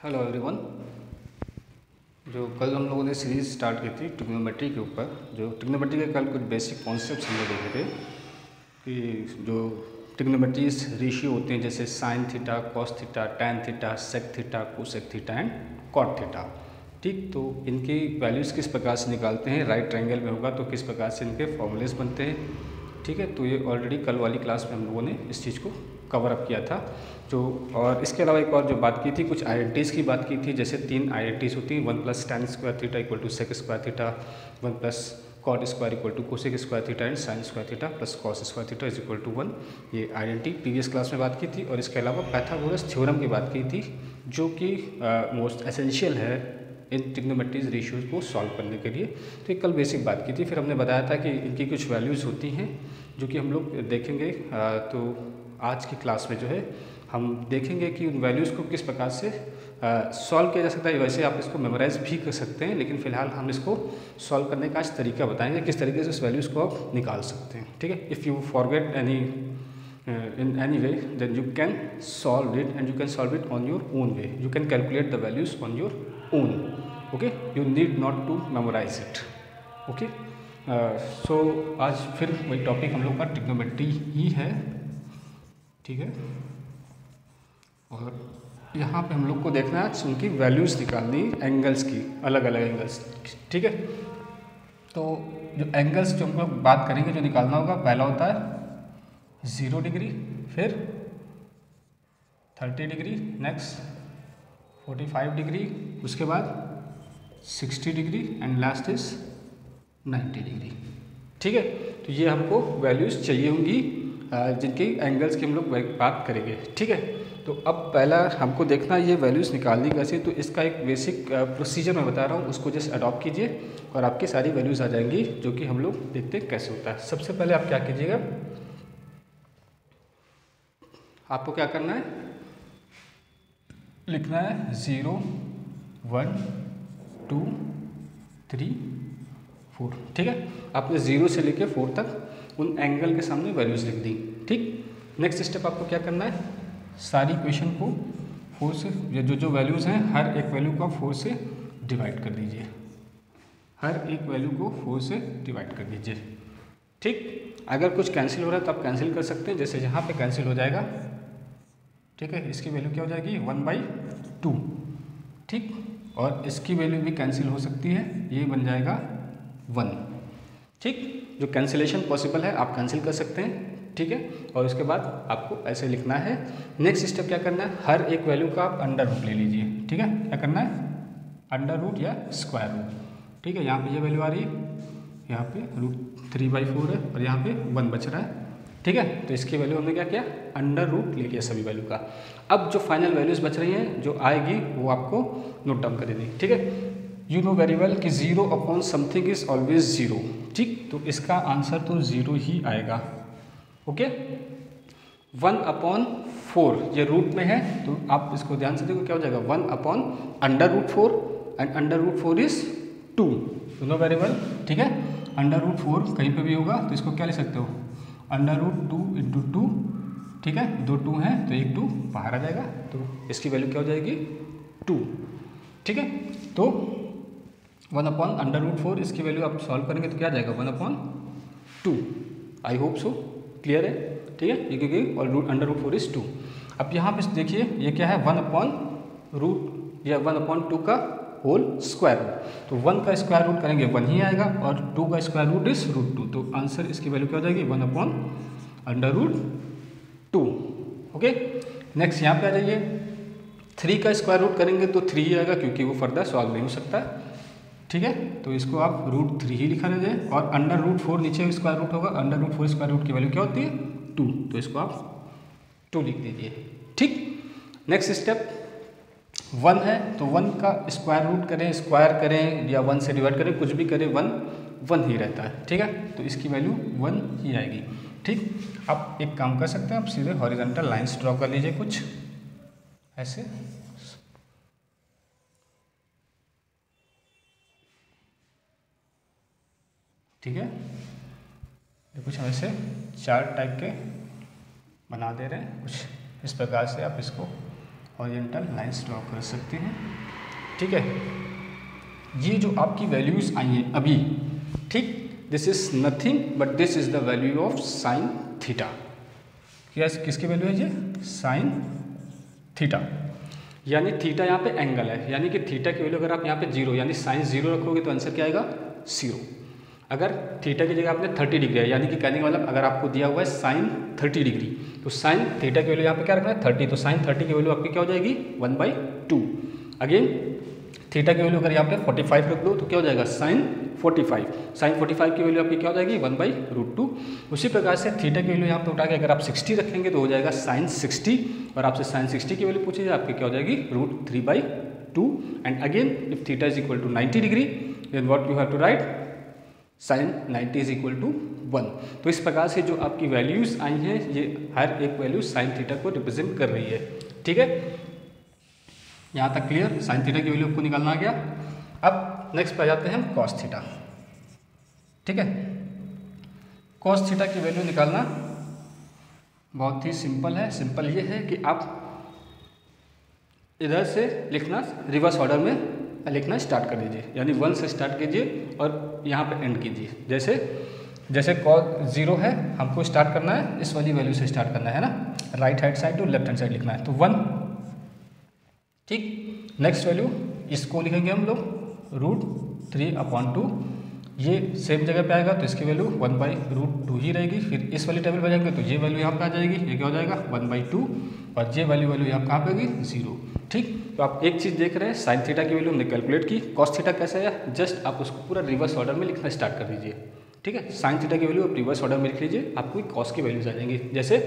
Hello everyone. जो कल हम लोगों ने सीरीज़ स्टार्ट की थी ट्रिग्नोमेट्री के ऊपर, जो ट्रिग्नोमेट्री के कल कुछ बेसिक कॉन्सेप्ट्स हमने देखे थे कि जो ट्रिग्नोमेट्रीज रेशियो होते हैं जैसे sine theta, cos theta, tan theta, sec theta, cosec theta and cot theta. ठीक, तो इनकी वैल्यूज़ किस प्रकार से निकालते हैं, राइट ट्रायंगल में होगा तो किस प्रकार से इनके फॉर्मूलेस बनते हैं। ठीक है, तो ये ऑलरेडी कल वाली क्लास में हम लोगों ने इस चीज़ को कवर अप किया था। जो और इसके अलावा एक और जो बात की थी, कुछ आइडेंटिटीज़ की बात की थी। जैसे 3 आइडेंटिटीज़ होती हैं, 1 + tan square theta equal to sec square theta, 1 + cot square equal to cosec square theta and sine square theta plus cos square theta is equal to 1। ये आइडेंटिटी प्रीवियस क्लास में बात की थी। और इसके अलावा पाइथागोरस थ्योरम की बात की थी, जो कि मोस्ट एसेंशियल है इन ट्रिग्नोमेट्रीज रेशियोज को सॉल्व करने के लिए। तो एक कल बेसिक बात की थी। फिर हमने बताया था कि इनकी कुछ वैल्यूज़ होती हैं जो कि हम लोग देखेंगे। तो आज की क्लास में जो है हम देखेंगे कि उन वैल्यूज़ को किस प्रकार से सॉल्व किया जा सकता है। वैसे आप इसको मेमोराइज भी कर सकते हैं, लेकिन फ़िलहाल हम इसको सॉल्व करने का आज तरीका बताएंगे, किस तरीके से उस वैल्यूज़ को आप निकाल सकते हैं। ठीक है, if you forget any in any way, then you can solve it and you can solve it on your own way. You can calculate the values on your own. Okay, you need not to memorize it. Okay, so आज फिर वही topic हम लोग का trigonometry ही है। ठीक है, और यहाँ पे हम लोग को देखना है उनकी वैल्यूज़ निकालनी, एंगल्स की, अलग अलग एंगल्स। ठीक है, तो जो एंगल्स जो हम लोग बात करेंगे, जो निकालना होगा, पहला होता है 0 डिग्री, फिर 30 डिग्री, नेक्स्ट 45 डिग्री, उसके बाद 60 degree and last is 90 degree. ठीक है, तो ये हमको वैल्यूज़ चाहिए होंगी जिनकी एंगल्स की हम लोग बात करेंगे। ठीक है, तो अब पहला हमको देखना ये वैल्यूज़ निकालनी कैसे। तो इसका एक बेसिक प्रोसीजर मैं बता रहा हूँ, उसको जस्ट अडॉप्ट कीजिए और आपकी सारी वैल्यूज़ आ जाएंगी, जो कि हम लोग देखते हैं कैसे होता है। सबसे पहले आप क्या कीजिएगा, आपको क्या करना है, लिखना है 0 1 2 3 4। ठीक है, आपने 0 से लेकर 4 तक उन एंगल के सामने वैल्यूज़ लिख दी। ठीक, नेक्स्ट स्टेप आपको क्या करना है, सारी इक्वेशन को 4 से, जो वैल्यूज़ हैं हर एक वैल्यू को आप 4 से डिवाइड कर दीजिए। हर एक वैल्यू को 4 से डिवाइड कर दीजिए। ठीक, अगर कुछ कैंसिल हो रहा है तो आप कैंसिल कर सकते हैं। जैसे यहाँ पे कैंसिल हो जाएगा, ठीक है, इसकी वैल्यू क्या हो जाएगी 1/2। ठीक, और इसकी वैल्यू भी कैंसिल हो सकती है, ये बन जाएगा 1। ठीक, जो कैंसिलेशन पॉसिबल है आप कैंसिल कर सकते हैं। ठीक है, और उसके बाद आपको ऐसे लिखना है। नेक्स्ट स्टेप क्या करना है, हर एक वैल्यू का आप अंडर रूट ले लीजिए। ठीक है, क्या करना है, अंडर रूट या स्क्वायर रूट। ठीक है, यहाँ पे ये वैल्यू आ रही है, यहाँ पे √3/4 है और यहाँ पे 1 बच रहा है। ठीक है, तो इसकी वैल्यू हमने क्या किया, अंडर रूट ले लिया सभी वैल्यू का। अब जो फाइनल वैल्यूज़ बच रही हैं, जो आएगी वो आपको नोट डाउन कर देनी। ठीक है, यू नो वेरी वेल कि 0 अपॉन समथिंग इज ऑलवेज 0। ठीक, तो इसका आंसर तो 0 ही आएगा। ओके, 1/4 ये रूट में है, तो आप इसको ध्यान से देखो क्या हो जाएगा, 1/√4 and under root 4 is 2। You know very well. ठीक है, अंडर रूट 4 कहीं पे भी होगा तो इसको क्या ले सकते हो, अंडर रूट 2 × 2। ठीक है, 2 2 हैं तो 1 2 बाहर आ जाएगा, तो इसकी वैल्यू क्या हो जाएगी 2। ठीक है, तो 1/√4 इसकी वैल्यू आप सॉल्व करेंगे तो क्या आ जाएगा 1/2। आई होप सो क्लियर है। ठीक है, ये क्योंकि अंडर रूट 4 इज 2। अब यहाँ पे देखिए ये क्या है, 1/√, या 1/2 का होल स्क्वायर रूट। तो 1 का स्क्वायर रूट करेंगे 1 ही आएगा, और 2 का स्क्वायर रूट इज √2। तो आंसर इसकी वैल्यू क्या हो जाएगी 1/√2। ओके, नेक्स्ट यहाँ पे आ जाइए, 3 का स्क्वायर रूट करेंगे तो 3 ही आएगा, क्योंकि वो फर्दर सॉल्व नहीं हो सकता। ठीक है, तो इसको आप √3 ही लिखा रहे, और अंडर रूट 4 नीचे स्क्वायर रूट होगा, अंडर रूट 4 स्क्वायर रूट की वैल्यू क्या होती है 2, तो इसको आप 2 लिख दीजिए। ठीक, नेक्स्ट स्टेप 1 है तो 1 का स्क्वायर रूट करें, स्क्वायर करें या 1 से डिवाइड करें, कुछ भी करें, 1 ही रहता है। ठीक है, तो इसकी वैल्यू 1 ही आएगी। ठीक, आप एक काम कर सकते हैं, आप सीधे हॉरिजॉन्टल लाइंस ड्रॉ कर लीजिए कुछ ऐसे। ठीक है, कुछ ऐसे चार्ट टाइप के बना दे रहे हैं, कुछ इस प्रकार से आप इसको हॉरिजॉन्टल लाइंस ड्रॉ कर सकते हैं। ठीक है, ये जो आपकी वैल्यूज़ आई हैं अभी, ठीक, this is nothing but this is the value of sine theta. क्या किसकी वैल्यू है ये? साइन थीटा, यानी थीटा यहाँ पे एंगल है, यानी कि थीटा की वैल्यू अगर आप यहाँ पे 0 यानी साइन 0 रखोगे तो आंसर क्या आएगा? 0। अगर थीटा की जगह आपने 30 डिग्री है, यानी कि कहने का मतलब अगर आपको दिया हुआ है साइन 30 डिग्री तो साइन थीटा की वैल्यू यहाँ पे क्या रखना है? 30। तो साइन 30 की वैल्यू आपकी क्या हो जाएगी? 1/2। अगेन थीटा की वैल्यू अगर यहाँ पे 45 रख दो तो क्या हो जाएगा? साइन 45। साइन 45 की वैल्यू आपकी क्या हो जाएगी? 1/√2। उसी प्रकार से थीटा की वैल्यू यहाँ पे उठा के अगर आप 60 रखेंगे तो हो जाएगा साइन 60, और आपसे साइन 60 की वैल्यू पूछी जाए आपकी क्या हो जाएगी? √3/2। And again if theta is equal to 90 degree then what you have to write? Sine 90 is equal to 1। तो इस प्रकार से जो आपकी वैल्यूज़ आई हैं ये हर एक वैल्यू साइन थीटा को रिप्रेजेंट कर रही है। ठीक है, यहाँ तक क्लियर? साइन थीटा की वैल्यू आपको निकालना आ गया। अब नेक्स्ट पे आ जाते हैं हम कॉस थीटा। ठीक है, कॉस थीटा की वैल्यू निकालना बहुत ही सिंपल है। सिंपल ये है कि आप इधर से लिखना रिवर्स ऑर्डर में लिखना स्टार्ट कर दीजिए, यानी 1 से स्टार्ट कीजिए और यहाँ पे एंड कीजिए। जैसे कॉस 0 है, हमको स्टार्ट करना है इस वाली वैल्यू से स्टार्ट करना है ना, right hand side to left hand side लिखना है, तो 1। ठीक, नेक्स्ट वैल्यू इसको लिखेंगे हम लोग √3/2। ये सेम जगह पे आएगा तो इसकी वैल्यू 1/√2 ही रहेगी। फिर इस वाली टेबल पर जाएंगे तो ये वैल्यू यहाँ पे आ जाएगी, ये क्या हो जाएगा? 1/2, और ये वैल्यू यहाँ कहाँ पे होगी? 0। ठीक, तो आप एक चीज़ देख रहे हैं, साइन थीटा की वैल्यू हमने कैलकुलेट की, कॉस थीटा कैसे आया? जस्ट आप उसको पूरा रिवर्स ऑर्डर में लिखना स्टार्ट कर दीजिए। ठीक है, साइन थीटा की वैल्यू आप रिवर्स ऑर्डर में लिख लीजिए, आपको कॉस की वैल्यूज आ जाएंगी। जैसे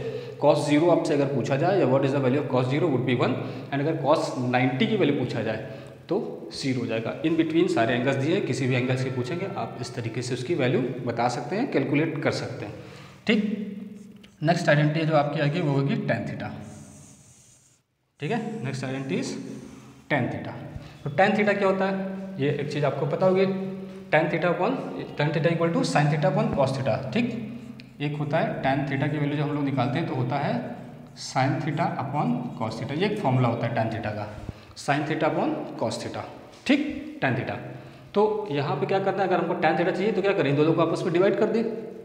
कॉस 0 आपसे अगर पूछा जाए या what is the value of cos 0 would be 1, and अगर कॉस 90 की वैल्यू पूछा जाए तो 0 हो जाएगा। इन बिटवीन सारे एंगल्स दिए हैं, किसी भी एंगल से पूछेंगे आप इस तरीके से उसकी वैल्यू बता सकते हैं, कैलकुलेट कर सकते हैं। ठीक, नेक्स्ट आइडेंटिटी जो आपकी आएगी वो होगी टेन थीटा। ठीक है, next identity is tan theta. तो टेन थीटा क्या होता है? ये एक चीज़ आपको पता होगी, tan theta equal to sine theta upon cos theta. ठीक, एक होता है टेन थीटा की वैल्यू जब हम लोग निकालते हैं तो होता है sign theta upon cos theta, ये एक फॉर्मूला होता है टेन थीटा का, sign theta upon cos theta. ठीक, टेन थीटा। तो यहाँ पे क्या करना है, अगर हमको टेन थीटा चाहिए तो क्या करें? दोनों को आपस में डिवाइड कर दें,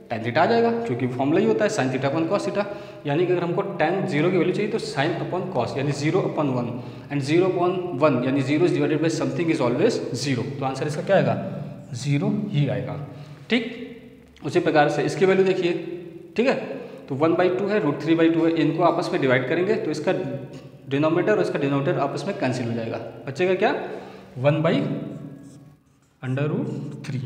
टेन थीटा आ जाएगा, क्योंकि फॉर्मूला ही होता है sign theta upon cos theta. यानी कि अगर हमको टेन 0 की वैल्यू चाहिए तो साइन अपॉन कॉस यानी 0/1, एंड 0/1 यानी 0 is divided by something is always 0, तो आंसर इसका क्या आएगा? 0 ही आएगा। ठीक, उसी प्रकार से इसकी वैल्यू देखिए। ठीक है, तो 1/2 है, √3/2 है, इनको आपस में डिवाइड करेंगे तो इसका डिनोमिनेटर और इसका डिनोमिनेटर आपस में कैंसिल हो जाएगा, बचेगा क्या? 1/√3।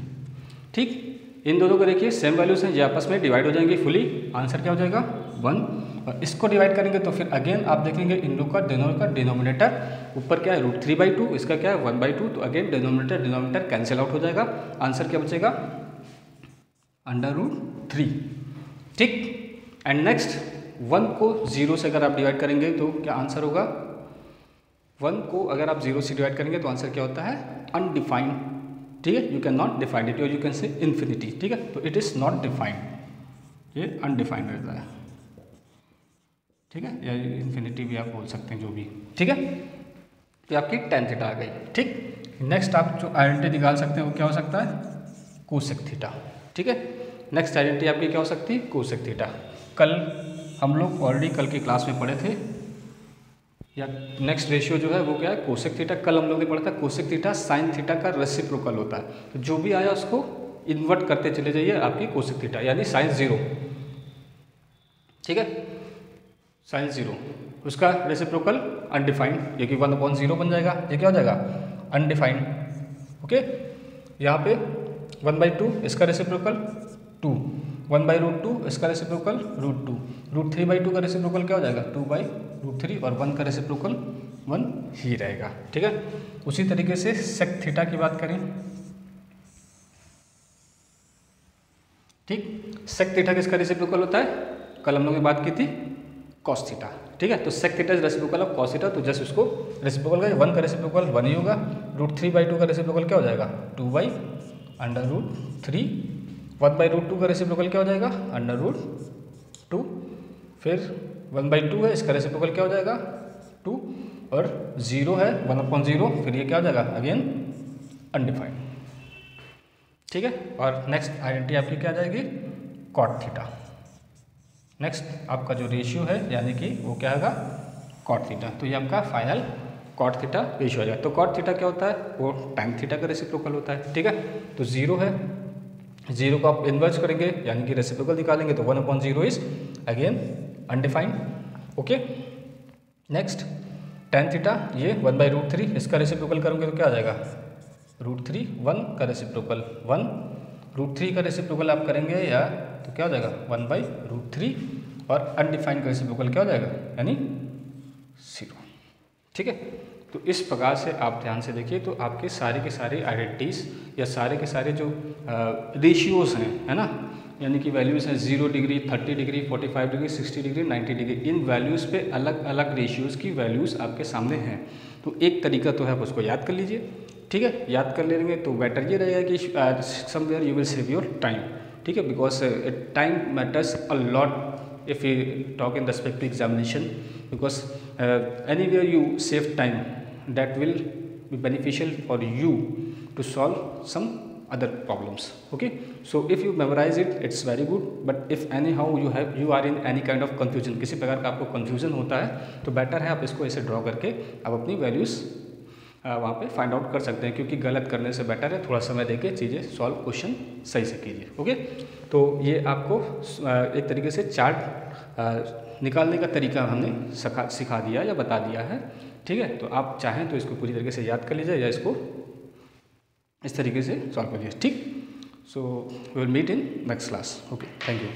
ठीक, इन दोनों को देखिए सेम वैल्यूज हैं, ये आपस में डिवाइड हो जाएंगे फुली, आंसर क्या हो जाएगा? 1। और इसको डिवाइड करेंगे तो फिर अगेन आप देखेंगे इन लोग का दोनों का डिनोमिनेटर ऊपर क्या है? √3/2, इसका क्या है? 1/2, तो अगेन डिनोमिनेटर कैंसिल आउट हो जाएगा, आंसर क्या बचेगा? √3। ठीक, एंड नेक्स्ट 1 को 0 से अगर आप डिवाइड करेंगे तो क्या आंसर होगा? 1 को अगर आप 0 से डिवाइड करेंगे तो आंसर क्या होता है? अनडिफाइंड। ठीक है, you can not define it, और यू कैन से इन्फिनिटी। ठीक है, तो इट इज़ नॉट डिफाइंड, ये अनडिफाइंड रहता है। ठीक है, या इन्फिनिटी भी आप बोल सकते हैं, जो भी। ठीक है, तो आपकी टेन थीटा आ गई। ठीक, नेक्स्ट आप जो आइडेंटिटी निकाल सकते हैं वो क्या हो सकता है? Cosec theta. ठीक है, नेक्स्ट आइडेंटिटी आपकी क्या हो सकती है? Cosec theta. कल हम लोग ऑलरेडी कल की क्लास में पढ़े थे, या नेक्स्ट रेशियो जो है वो क्या है? Cosec theta. कल हम लोग ने पढ़ा था कोसेक थीटा साइन थीटा का रेसिप्रोकल होता है, तो जो भी आया उसको इन्वर्ट करते चले जाइए, आपकी कोसेक थीटा यानी साइन 0। ठीक है, साइन 0 उसका रेसिप्रोकल अनडिफाइंड, ये कि 1/0 बन जाएगा, ये क्या हो जाएगा? अनडिफाइंड। ओके, यहाँ पे 1/2 इसका रेसिप्रोकल 2, 1/√2 इसका रेसिप्रोकल √2, √3/2 का रेसिप्रोकल क्या हो जाएगा? 2/√3, और 1 का रेसिप्रोकल 1 ही रहेगा। ठीक है, उसी तरीके से सेक थीटा की बात करें। ठीक, सेक थीटा किसका रेसिप्रोकल होता है? कल हम लोग ने बात की थी कॉस थीटा। ठीक है, तो sec theta is reciprocal of cos theta, तो जस्ट उसको रेसिप्रोकल का 1 का रेसिप्रोकल 1 ही होगा, √3/2 का रेसिप्रोकल क्या हो जाएगा? 2/√3, 1/√2 का रेसिप्रोकल क्या हो जाएगा? √2, फिर 1/2 है, इसका रेसिप्रोकल क्या हो जाएगा? 2 और 0 है 1/0, फिर ये क्या हो जाएगा अगेन अनडिफाइंड। ठीक है, और नेक्स्ट आइडेंटिटी आपकी क्या जाएगी कॉट थीटा। नेक्स्ट आपका जो रेशियो है यानी कि वो क्या होगा कॉट थीटा, तो ये आपका फाइनल कॉट थीटा रेशियो आ जाएगा। तो कॉट थीटा क्या होता है, वो टाइम थीटा का रेसिप्रोकल होता है। ठीक है, तो 0 है, 0 को आप इन्वर्स करेंगे यानी कि रेसिप्रोकल निकालेंगे तो 1/0 is again undefined. Okay, next tan theta ये 1/√3, इसका रेसिप्रोकल करोगे तो क्या आ जाएगा √3, 1 का रेसिप्रोकल 1, √3 का रेसिप्रोकल आप करेंगे या तो क्या हो जाएगा 1/√3 और अनडिफाइंड का रेसिप्रोकल क्या हो जाएगा यानी 0। ठीक है, तो इस प्रकार से आप ध्यान से देखिए तो आपके सारे के सारे आइडेंटिटीज़ या सारे के सारे जो रेशियोज़ हैं, है ना, यानी कि वैल्यूज़ हैं 0 degree, 30 degree, 45 degree, 60 degree, 90 degree, इन वैल्यूज़ पे अलग अलग रेशियोज़ की वैल्यूज़ आपके सामने हैं। तो एक तरीका तो है आप उसको याद कर लीजिए। ठीक है, याद कर लेंगे तो बेटर ये रहेगा कि somewhere you will save your time. ठीक है, because time matters a lot if you talk in respect to examination, because anywhere you save time that will be beneficial for you to solve some other problems. Okay, so if you memorize it it's very good, but if anyhow you are in any kind of confusion, किसी प्रकार का आपको confusion होता है तो better है आप इसको ऐसे ड्रॉ करके आप अपनी वैल्यूज़ वहाँ पे फाइंड आउट कर सकते हैं, क्योंकि गलत करने से बेटर है थोड़ा समय देके चीज़ें सॉल्व क्वेश्चन सही से कीजिए। ओके, तो ये आपको एक तरीके से चार्ट निकालने का तरीका हमने सिखा दिया या बता दिया है। ठीक है, तो आप चाहें तो इसको पूरी तरीके से याद कर लीजिए या इसको इस तरीके से सॉल्व करिए। ठीक, so we will meet in next class. Okay, thank you.